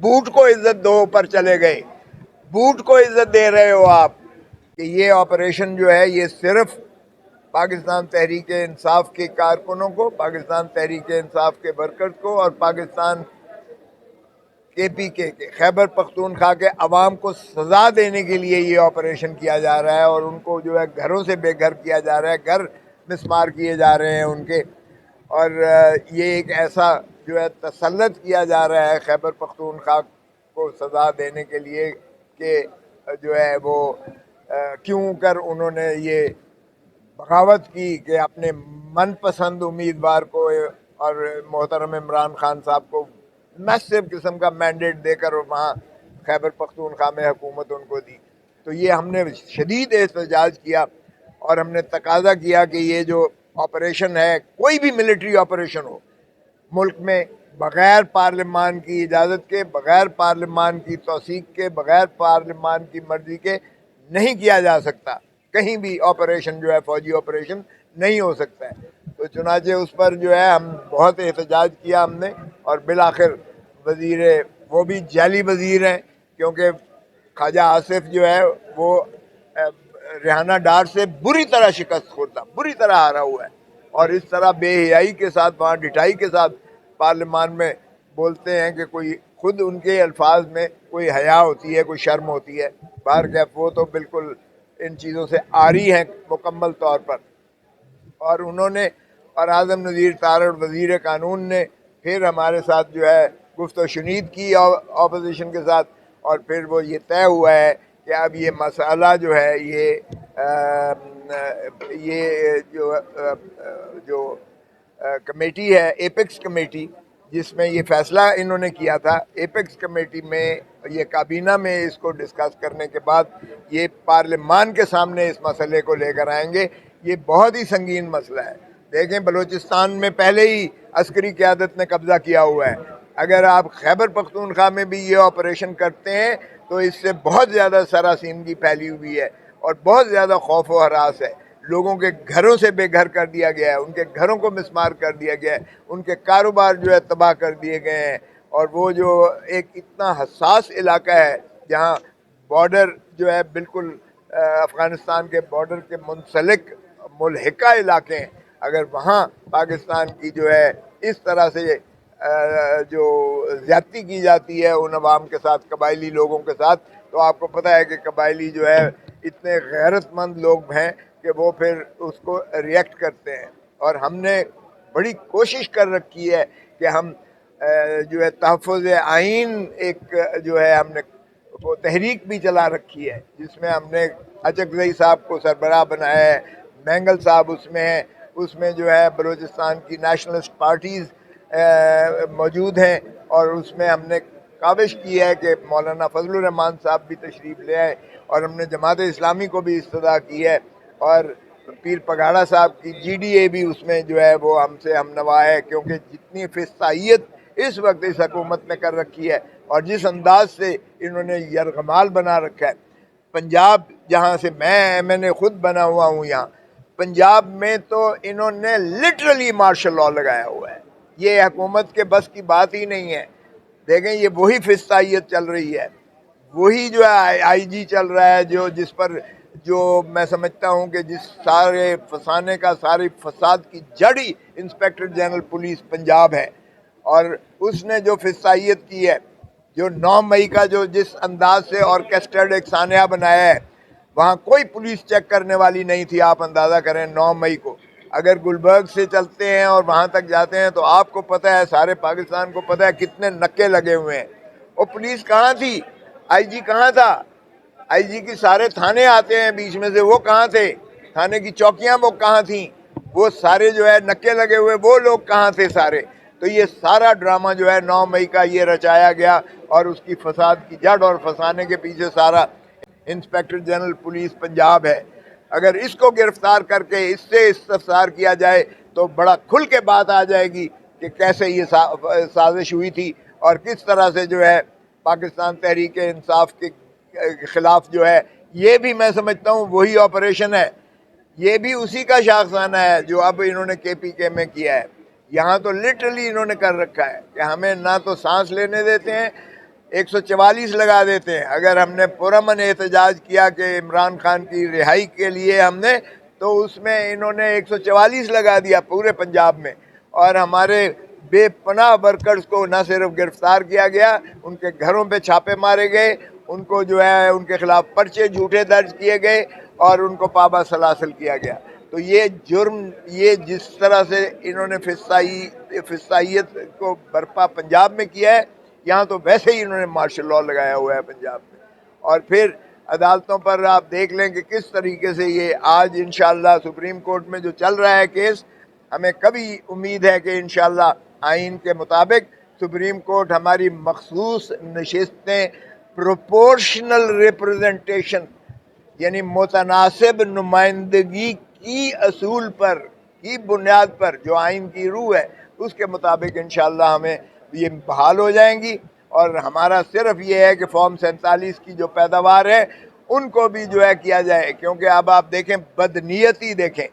Boat کو عزت دو پر چلے گئے، بوٹ کو عزت دے رہے ہو آپ کہ یہ آپریشن جو ہے یہ صرف پاکستان تحریک انصاف کے کارکنوں کو، پاکستان تحریک انصاف کے ورکرز کو اور پاکستان KPK کے خیبر پختونخوا کے عوام کو سزا دینے کے لیے یہ آپریشن کیا جا رہا ہے، اور ان کو جو ہے گھروں سے بے گھر کیا جا رہا ہے، گھر مسمار کیے جا رہے ہیں ان کے، اور یہ ایک ایسا جو ہے تسلط کیا جا رہا ہے خیبر پختونخوا کو سزا دینے کے لیے کہ جو ہے وہ کیوں کر انہوں نے یہ بغاوت کی کہ اپنے من پسند امیدوار کو اور محترم عمران خان صاحب کو میسو قسم کا مینڈیٹ دے کر وہاں خیبر پختونخوا میں حکومت ان کو دی. تو یہ ہم نے شدید احتجاج کیا اور ہم نے تقاضا کیا کہ یہ جو آپریشن ہے، کوئی بھی ملٹری آپریشن ہو ملک میں، بغیر پارلیمان کی اجازت کے، بغیر پارلیمان کی توثیق کے، بغیر پارلیمان کی مرضی کے نہیں کیا جا سکتا. کہیں بھی آپریشن جو ہے فوجی آپریشن نہیں ہو سکتا ہے. تو چنانچہ اس پر جو ہے ہم بہت احتجاج کیا ہم نے، اور بالآخر وزیر، وہ بھی جعلی وزیر ہیں کیونکہ خواجہ آصف جو ہے وہ ریحانہ ڈار سے بری طرح شکست خوردہ، بری طرح ہارا ہوا ہے، اور اس طرح بے حیائی کے ساتھ، وہاں ڈٹائی کے ساتھ پارلیمان میں بولتے ہیں کہ کوئی خود ان کے الفاظ میں کوئی حیا ہوتی ہے، کوئی شرم ہوتی ہے. باہر کیف وہ تو بالکل ان چیزوں سے عاری ہیں مکمل طور پر. اور انہوں نے، اور اعظم نذیر تارڑ وزیر قانون نے پھر ہمارے ساتھ جو ہے گفت و شنید کی اپوزیشن کے ساتھ، اور پھر وہ یہ طے ہوا ہے کہ اب یہ مسئلہ جو ہے یہ جو کمیٹی ہے، ایپیکس کمیٹی، جس میں یہ فیصلہ انہوں نے کیا تھا، ایپیکس کمیٹی میں یہ کابینہ میں اس کو ڈسکس کرنے کے بعد یہ پارلیمان کے سامنے اس مسئلے کو لے کر آئیں گے. یہ بہت ہی سنگین مسئلہ ہے. دیکھیں بلوچستان میں پہلے ہی عسکری قیادت نے قبضہ کیا ہوا ہے، اگر آپ خیبر پختونخوا میں بھی یہ آپریشن کرتے ہیں تو اس سے بہت زیادہ سراسیمگی پھیلی ہوئی ہے اور بہت زیادہ خوف و ہراس ہے. لوگوں کے گھروں سے بے گھر کر دیا گیا ہے، ان کے گھروں کو مسمار کر دیا گیا ہے، ان کے کاروبار جو ہے تباہ کر دیے گئے ہیں. اور وہ جو ایک اتنا حساس علاقہ ہے جہاں بارڈر جو ہے بالکل افغانستان کے بارڈر کے منسلک ملحقہ علاقے ہیں، اگر وہاں پاکستان کی جو ہے اس طرح سے جو زیادتی کی جاتی ہے ان عوام کے ساتھ، قبائلی لوگوں کے ساتھ، تو آپ کو پتہ ہے کہ قبائلی جو ہے اتنے غیرت مند لوگ ہیں کہ وہ پھر اس کو ریئیکٹ کرتے ہیں. اور ہم نے بڑی کوشش کر رکھی ہے کہ ہم جو ہے تحفظ آئین ایک جو ہے ہم نے وہ تحریک بھی چلا رکھی ہے، جس میں ہم نے اچکزئی صاحب کو سربراہ بنایا ہے، مینگل صاحب اس میں ہیں، اس میں جو ہے بلوچستان کی نیشنلسٹ پارٹیز موجود ہیں، اور اس میں ہم نے کاوش کی ہے کہ مولانا فضل الرحمان صاحب بھی تشریف لے آئے، اور ہم نے جماعت اسلامی کو بھی استدعا کی ہے، اور پیر پگاڑا صاحب کی GDA بھی اس میں جو ہے وہ ہم سے ہم نوا ہے، کیونکہ جتنی فسطائیت اس وقت اس حکومت نے کر رکھی ہے اور جس انداز سے انہوں نے یرغمال بنا رکھا ہے. پنجاب جہاں سے میں نے خود بنا ہوا ہوں، یہاں پنجاب میں تو انہوں نے لٹرلی مارشل لاء لگایا ہوا ہے. یہ حکومت کے بس کی بات ہی نہیں ہے. دیکھیں یہ وہی فسطائیت چل رہی ہے، وہی جو ہے IG چل رہا ہے، جس پر جو میں سمجھتا ہوں کہ جس سارے فسانے کا، ساری فساد کی جڑ ہی انسپیکٹر جنرل پولیس پنجاب ہے. اور اس نے جو فسطائیت کی ہے، جو 9 مئی کا جو جس انداز سے آرکیسٹرڈ ایک سانحہ بنایا ہے، وہاں کوئی پولیس چیک کرنے والی نہیں تھی. آپ اندازہ کریں 9 مئی کو اگر گلبرگ سے چلتے ہیں اور وہاں تک جاتے ہیں تو آپ کو پتہ ہے، سارے پاکستان کو پتہ ہے کتنے نکے لگے ہوئے ہیں. اور پولیس کہاں تھی؟ IG کہاں تھا؟ IG کی سارے تھانے آتے ہیں بیچ میں سے، وہ کہاں تھے؟ تھانے کی چوکیاں وہ کہاں تھیں؟ وہ سارے جو ہے نکے لگے ہوئے وہ لوگ کہاں تھے سارے؟ تو یہ سارا ڈرامہ جو ہے 9 مئی کا یہ رچایا گیا، اور اس کی فساد کی جڑ اور فسانے کے پیچھے سارا انسپیکٹر جنرل پولیس پنجاب ہے. اگر اس کو گرفتار کر کے اس سے استفسار کیا جائے تو بڑا کھل کے بات آ جائے گی کہ کیسے یہ سازش ہوئی تھی، اور کس طرح سے جو ہے پاکستان تحریک انصاف کے خلاف جو ہے، یہ بھی میں سمجھتا ہوں وہی آپریشن ہے، یہ بھی اسی کا شاخسانہ ہے جو اب انہوں نے KPK میں کیا ہے. یہاں تو لٹرلی انہوں نے کر رکھا ہے کہ ہمیں نہ تو سانس لینے دیتے ہیں. 144 لگا دیتے ہیں. اگر ہم نے پرامن احتجاج کیا کہ عمران خان کی رہائی کے لیے ہم نے، تو اس میں انہوں نے 144 لگا دیا پورے پنجاب میں، اور ہمارے بے پناہ ورکرز کو نہ صرف گرفتار کیا گیا، ان کے گھروں پہ چھاپے مارے گئے، ان کو جو ہے ان کے خلاف پرچے جھوٹے درج کیے گئے اور ان کو پابا سلاسل کیا گیا. تو یہ جرم، یہ جس طرح سے انہوں نے فسطائیت کو برپا پنجاب میں کیا ہے، یہاں تو ویسے ہی انہوں نے مارشل لاء لگایا ہوا ہے پنجاب میں. اور پھر عدالتوں پر آپ دیکھ لیں کہ کس طریقے سے یہ آج انشاءاللہ سپریم کورٹ میں جو چل رہا ہے کیس، ہمیں کبھی امید ہے کہ انشاءاللہ آئین کے مطابق سپریم کورٹ ہماری مخصوص نشستیں پروپورشنل ریپرزنٹیشن یعنی متناسب نمائندگی کی اصول پر، کی بنیاد پر، جو آئین کی روح ہے اس کے مطابق انشاءاللہ ہمیں یہ بحال ہو جائیں گی. اور ہمارا صرف یہ ہے کہ فارم 47 کی جو پیداوار ہے ان کو بھی جو ہے کیا جائے، کیونکہ اب آپ دیکھیں بدنیتی دیکھیں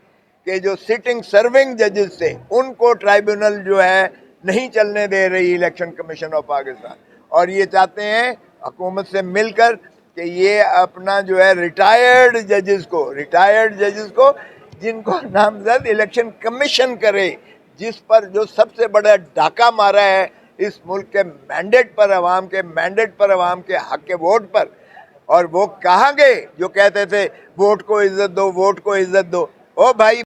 کہ جو سٹنگ سرونگ ججز تھے ان کو ٹرائیبونل جو ہے نہیں چلنے دے رہی الیکشن کمیشن آف پاکستان، اور یہ چاہتے ہیں حکومت سے مل کر کہ یہ اپنا جو ہے ریٹائرڈ ججز کو جن کو نامزد الیکشن کمیشن کرے، جس پر جو سب سے بڑا ڈاکہ مارا ہے اس ملک کے مینڈیٹ پر، عوام کے مینڈیٹ پر، عوام کے حق کے ووٹ پر. اور وہ کہاں گئے جو کہتے تھے ووٹ کو عزت دو، ووٹ کو عزت دو؟ او بھائی